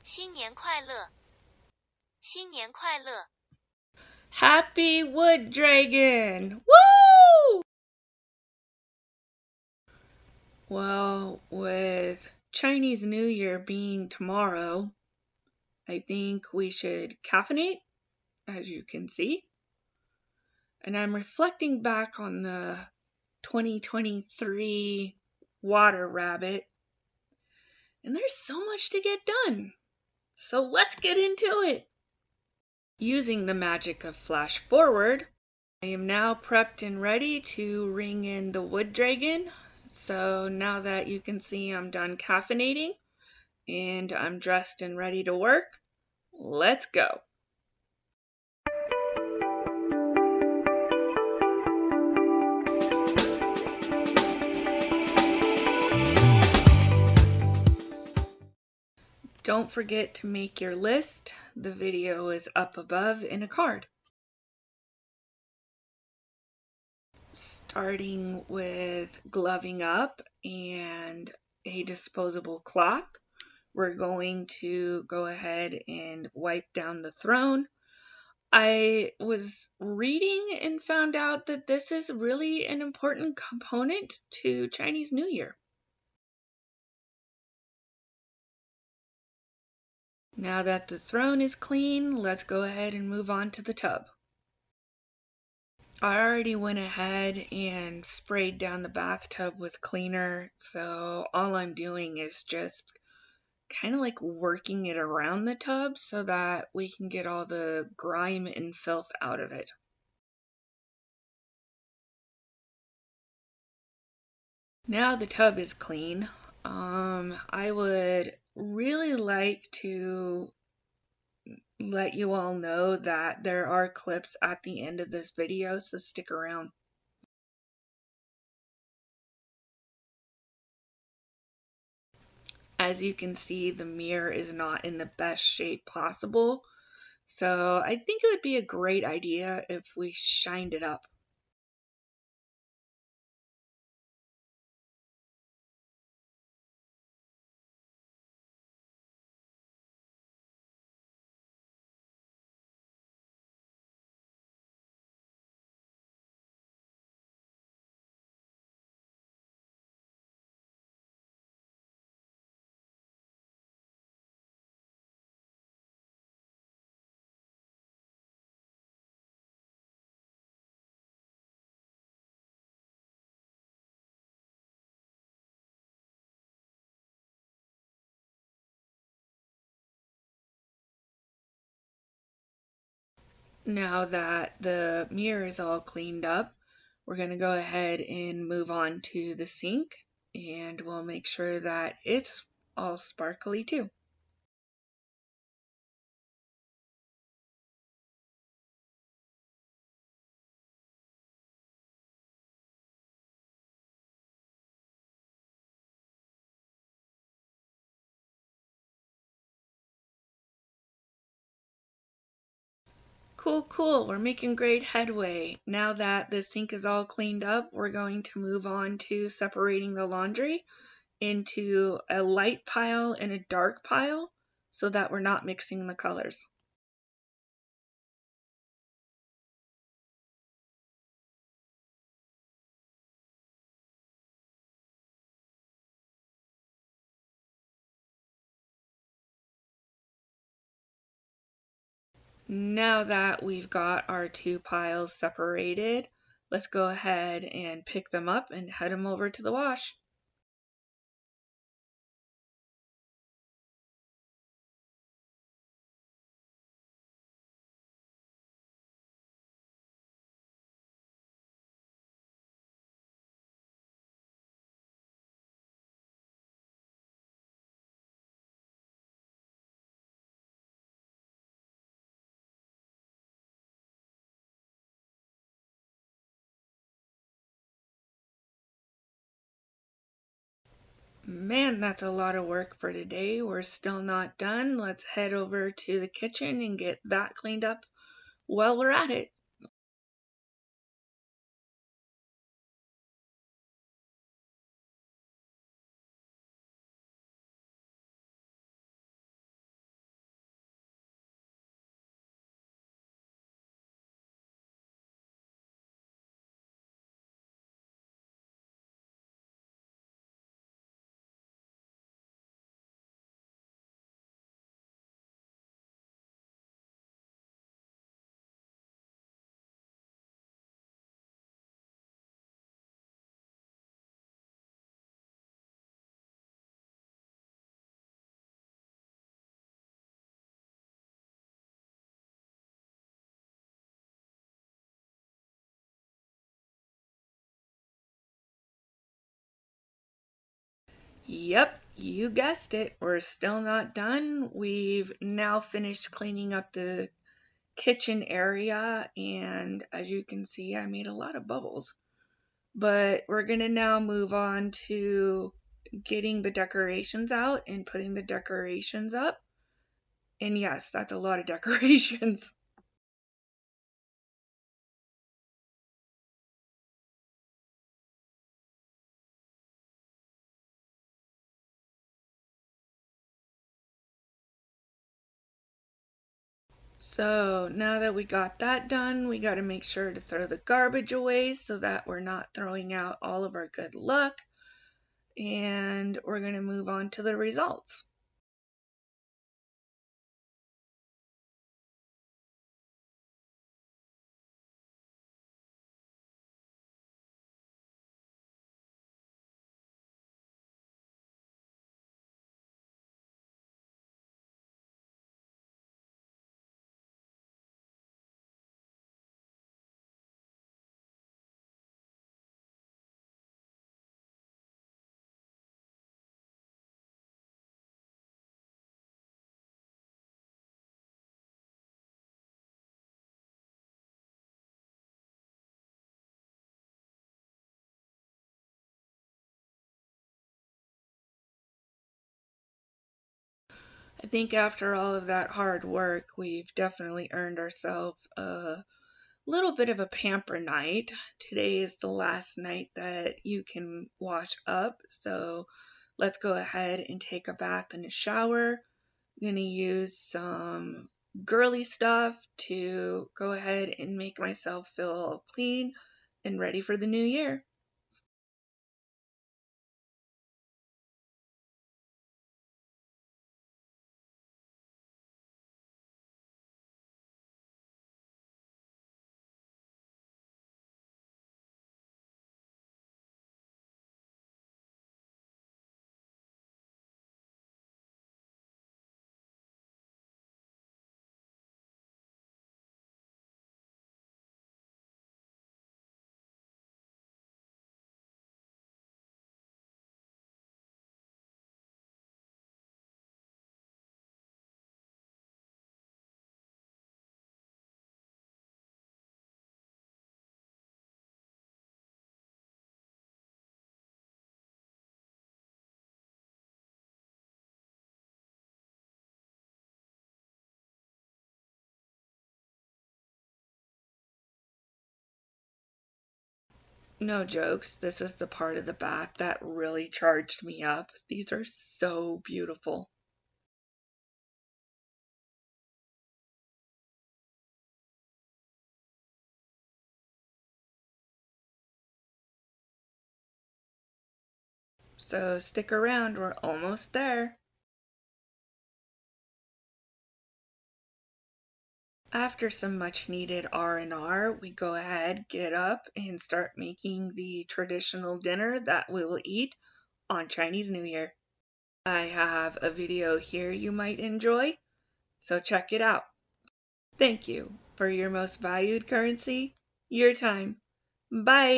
新年快乐！新年快乐！ Happy Wood Dragon! Woo! Well, with Chinese New Year being tomorrow, I think we should caffeinate, as you can see. And I'm reflecting back on the 2023 Water Rabbit, and there's so much to get done. So let's get into it. Using the magic of Flash Forward, I am now prepped and ready to ring in the Wood Dragon. So now that you can see I'm done caffeinating and I'm dressed and ready to work, let's go. Don't forget to make your list. The video is up above in a card. Starting with gloving up and a disposable cloth, we're going to go ahead and wipe down the throne. I was reading and found out that this is really an important component to Chinese New Year. Now that the throne is clean, let's go ahead and move on to the tub. I already went ahead and sprayed down the bathtub with cleaner, so all I'm doing is just kind of like working it around the tub so that we can get all the grime and filth out of it. Now the tub is clean, I would really like to let you all know that there are clips at the end of this video, so stick around. As you can see, the mirror is not in the best shape possible, so I think it would be a great idea if we shined it up. Now that the mirror is all cleaned up, we're going to go ahead and move on to the sink, and we'll make sure that it's all sparkly too. Cool. We're making great headway. Now that the sink is all cleaned up, we're going to move on to separating the laundry into a light pile and a dark pile so that we're not mixing the colors. Now that we've got our two piles separated, let's go ahead and pick them up and head them over to the wash. Man, that's a lot of work for today. We're still not done. Let's head over to the kitchen and get that cleaned up while we're at it. Yep, you guessed it. We're still not done. We've now finished cleaning up the kitchen area, and as you can see, I made a lot of bubbles. But we're gonna now move on to getting the decorations out and putting the decorations up. And yes, that's a lot of decorations. So now that we got that done, we got to make sure to throw the garbage away so that we're not throwing out all of our good luck. And we're going to move on to the results. I think after all of that hard work, we've definitely earned ourselves a little bit of a pamper night. Today is the last night that you can wash up, so let's go ahead and take a bath and a shower. I'm going to use some girly stuff to go ahead and make myself feel clean and ready for the new year. No jokes, this is the part of the bath that really charged me up. These are so beautiful. So stick around, we're almost there. After some much needed R&R, we go ahead, get up, and start making the traditional dinner that we will eat on Chinese New Year. I have a video here you might enjoy, so check it out. Thank you for your most valued currency, your time. Bye!